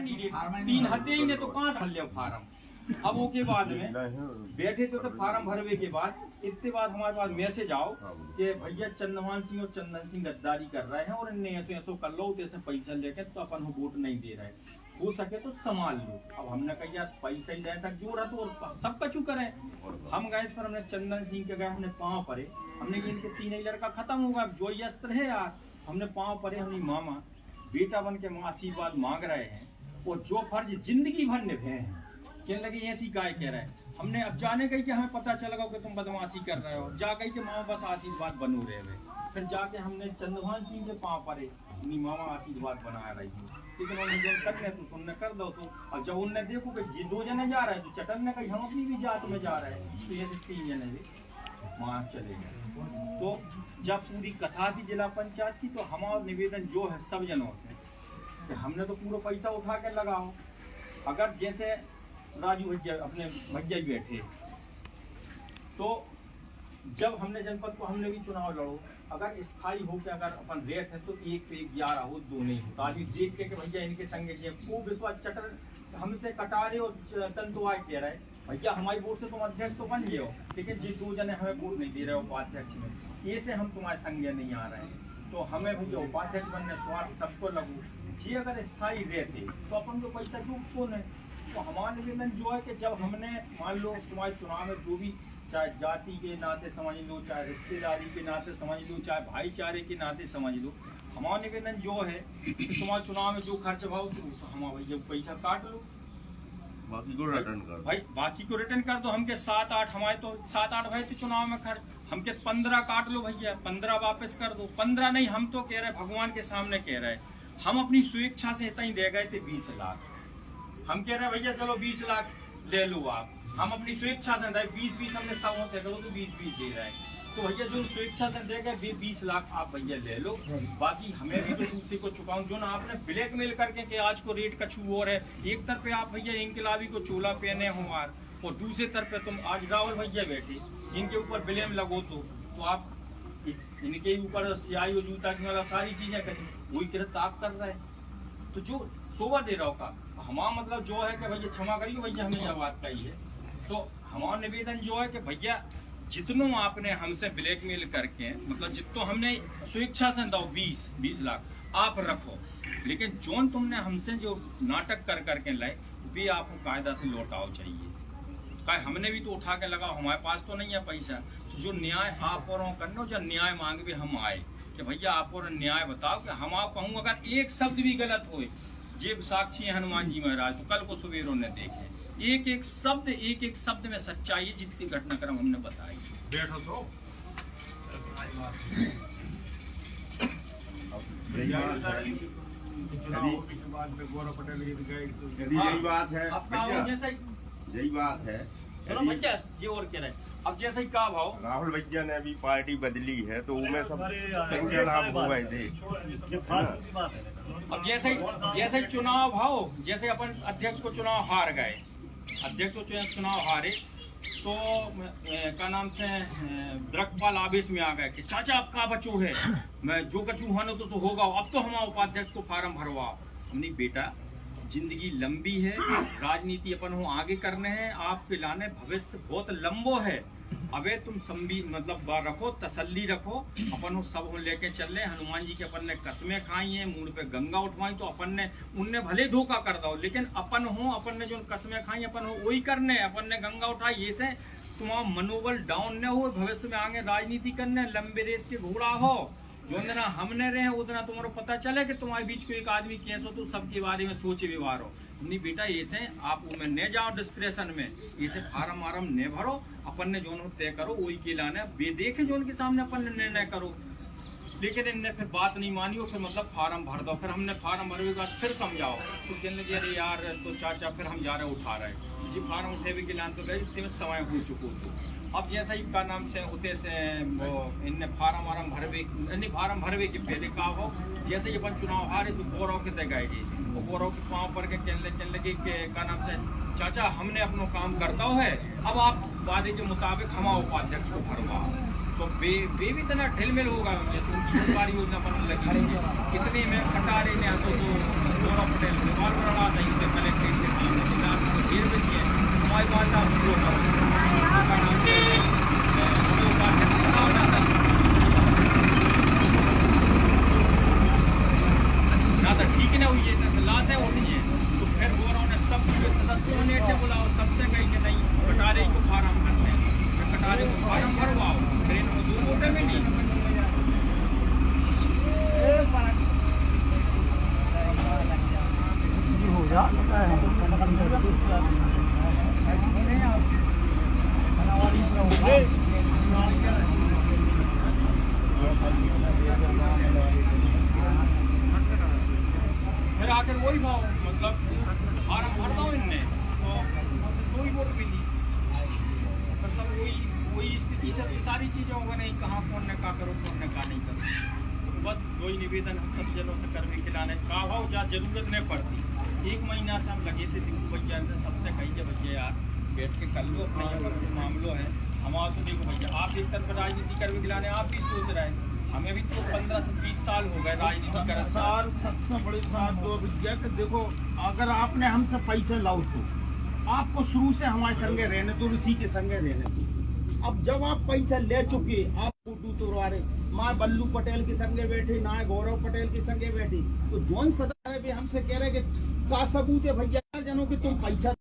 Candidate 3 हत्या ही ने तो कहाँ से लिया फार्म। अब वो के बाद में बैठे तो फार्म भरवे के बाद इतने बाद हमारे पास मैसेज आओ कि भैया चंद्रभान सिंह और चंदन सिंह गद्दारी कर रहे हैं और इनने ऐसे ऐसे कर लो तो ऐसे पैसा लेके तो अपन वोट नहीं दे रहे, हो सके तो संभाल लो। अब हमने कहा यार पैसा ही जाए तक जो रहा तो सब कचू करें। हम गए इस पर, हमने चंदन सिंह के गए, हमने पाँव परे, हमने इनके 3 ही लड़का खत्म होगा, जो ये अस्त्र है यार, हमने पाँव परे, हमने मामा बेटा बन के माँ आशीर्वाद मांग रहे हैं और जो फर्ज जिंदगी भर निभे हैं कहने लगे ऐसी काय कह रहे हैं। हमने अब जाने गई कि हमें पता चलेगा कि तुम बदमाशी कर रहे हो, जा गई कि मामा बस आशीर्वाद बनो रहे हुए। फिर जाके हमने चंद्रभान सिंह के पाँव परे, अपनी मामा आशीर्वाद बना रही थी, लेकिन उन्होंने जो करने तो सुनने कर दो। तो अब जब उनने देखो कि 2 जने जा रहे हैं तो चटन ने कही हम अपनी भी जात में जा रहे हैं, तो ऐसे 3 जने भी वहाँ चले गए। तो जब पूरी कथा थी जिला पंचायत की, तो हमारा निवेदन जो है सब जनों से कि हमने तो पूरा पैसा उठा के लगाओ। अगर जैसे राजू भैया अपने भैया ही बैठे, तो जब हमने जनपद को हमने भी चुनाव लड़ो, अगर स्थायी हो के अगर अपन रेट है तो 1 पे 11 हो, 2 नहीं होता। अभी देख के कि भैया इनके संगे खूब विश्वास चटर हमसे कटारे और तंतुआ कह रहे भैया हमारी वोट से तुम अध्यक्ष तो बन गए हो, लेकिन जी 2 जने हमें वोट नहीं दे रहे हो उपाध्यक्ष में, ये से हम तुम्हारे संगे नहीं आ रहे हैं, तो हमें भैया उपाध्यक्ष बनने स्वार्थ सबको लगू जी। अगर स्थायी रहते तो अपन को पैसा क्यों कौन है। तो हमारा निवेदन जो है कि जब हमने मान लो तुम्हारे चुनाव में जो भी, चाहे जाति के नाते समझ लो, चाहे रिश्तेदारी के नाते समझ लो, चाहे भाईचारे के नाते समझ लो, हमारा निवेदन जो है तुम्हारे चुनाव में जो खर्च भाव हमारा भैया पैसा काट लो, बाकी को रिटर्न कर भाई, बाकी को रिटर्न कर दो। हमके 7-8 हमारे तो 7-8 भाई तो चुनाव में खर्च, हमके 15 काट लो भैया, 15 वापस कर दो। 15 नहीं, हम तो कह रहे भगवान के सामने कह रहे हम अपनी स्वेच्छा से इतना ही दे गए थे 20 लाख। हम कह रहे हैं भैया चलो 20 लाख ले लो आप, हम अपनी स्वेच्छा से 20-20 हमने 100 तय करो तो 20-20 दे रहे हैं। तो भैया जो स्वेच्छा से दे गए 20 लाख आप भैया ले लो, बाकी हमें भी तो दूसरे को चुकाऊं। जो ना आपने ब्लैकमेल करके कि आज को रेट कछू और है, एक तरफ आप भैया इनकलाबी को चोला पहने हो यार, और दूसरे तरफ तुम आज राहुल भैया बैठे इनके ऊपर ब्लेम लगो तो आप इनके ऊपर सियाई और जूता की वाला सारी चीजें करी, वही किरत आप कर रहे हैं। तो जो शोभा दे रहा होगा हमारा मतलब जो है कि भैया क्षमा करिए भैया हमने यह बात कही है। तो हमारा निवेदन जो है कि भैया जितनों आपने हमसे ब्लैकमेल करके, मतलब जितनों हमने स्वेच्छा से दो 20 लाख आप रखो, लेकिन जो तुमने हमसे जो नाटक कर करके लाए वे आपको कायदा से लौटाओ चाहिए। हमने भी तो उठा के लगाओ, हमारे पास तो नहीं है पैसा। जो न्याय आप और करना, जब न्याय मांगे हम आए कि भैया आप और न्याय बताओ कि हम आप कहूँ अगर एक शब्द भी गलत होए, जेब साक्षी है हनुमान जी महाराज, तो कल को सुबेरों ने देखे एक एक शब्द में सच्चाई है, जितनी घटनाक्रम हमने बताई। बैठो तो यही बात है, यही बात है। चलो भैया जी और कह रहे अब जैसे ही कहा भाव राहुल भैया ने अभी पार्टी बदली है तो उनमें सब लाभ हो गए थे। अब जैसे चुनाव भाव, जैसे अपन अध्यक्ष को चुनाव हार गए, अध्यक्ष को चुनाव हारे तो क्या नाम से द्रकपाल आवेश में आ गए कि चाचा आपका बच्चू है, मैं जो कचू हानो तो होगा, अब तो हमारा उपाध्यक्ष को फार्म भरवाओ। हमने बेटा जिंदगी लंबी है, राजनीति अपन हो आगे करने हैं, आपके लाने भविष्य बहुत लंबो है। अबे तुम मतलब रखो, तसल्ली रखो, अपन सब हो लेके चल रहे। हनुमान जी के अपन ने कसमें खाई हैं, मुंह पे गंगा उठवाई, तो अपन ने उनने भले धोखा कर दो, लेकिन अपन ने जो कसमें खाई अपन हो वही करने, अपन ने गंगा उठाई। ये से तुम्हारा मनोबल डाउन न हो, भविष्य में आगे राजनीति करने, लंबे रेस के घोड़ा हो। जो दिन हमने रहे उतना तुम्हारा पता चले कि तुम्हारे बीच को एक आदमी कैसे हो, तो सबके बारे में सोचे व्यवहार हो। नहीं बेटा ऐसे आप में न जाओ डिस्प्रेशन में, ऐसे फार्म वारम न भरो, अपन ने जो तय करो वही के लाने, बेदेखे जो उनके सामने अपन ने निर्णय करो। लेकिन इनने फिर बात नहीं मानी और फिर मतलब फार्म भर दो। फिर हमने फार्म भरने के बाद फिर समझाओ तो कहने लगे अरे यार तो चाचा फिर हम जा रहे उठा रहे जी, फार्म उठे भी के लान तो गए, इतने समय हो चुको तो। अब जैसा ही का नाम से उते से वो इनने फार्म भरवे के पहले का हो, जैसे ही अपन चुनाव हारे तो गौरव के तय गए, वो गौरव के पाँव पर के कहने लगे कि का नाम से चाचा हमने अपना काम करता है, अब आप वादे के मुताबिक हमारा उपाध्यक्ष को भरवा। तो वे भी इतना ढिलमिल होगा, उनकी सरकारी योजना बनने लगी, कितने में कटारे ने तो गौरव पटेल रिवॉल्वर उड़ा भाई वाला वो ना तो ठीक ना हुई है लाशें होती है तो फिर गोरों ने सब सदस्यों ने से बुलाओ सबसे कही कि नहीं कटारे को फार्म भरने कटारे को फार्म भरवाओ ट्रेन में 2 वोटे में नहीं हो जा फिर आकर वही भाव मतलब फार्म भर दो इनने तो 2 ही वोट मिली फिर सब वही स्थिति से सारी चीजें होगा नहीं कहाँ कौन ने कहा करो कौन ने कहा नहीं करो बस 2 ही निवेदन हम सब जनों से करने खिलाने का भाव जहाँ जरूरत नहीं पड़ती 1 महीना से हम लगे थे दिखो भैया से सबसे कहिए भैया यार बैठ के कर लो अपने यहाँ पर मामलों है हमारा तो देखो भैया आप एक तरफ राजनीति करने खिलाने आप भी सोच रहे हैं हमें भी तो 15 से 20 साल हो गए राजनीति कर सर सबसे बड़ी बात दो भैया कि देखो अगर आपने हमसे पैसे लाओ तो आपको शुरू से हमारे संगे रहने दो इसी के संगे रहने दो अब जब आप पैसा ले चुके आप फोटो तोड़वा रहे माँ बल्लू पटेल के संगे बैठे ना गौरव पटेल के संगे बैठे तो जौन सदस्य भी हमसे कह रहे कि का सबूत है भैया जनों कि तुम पैसा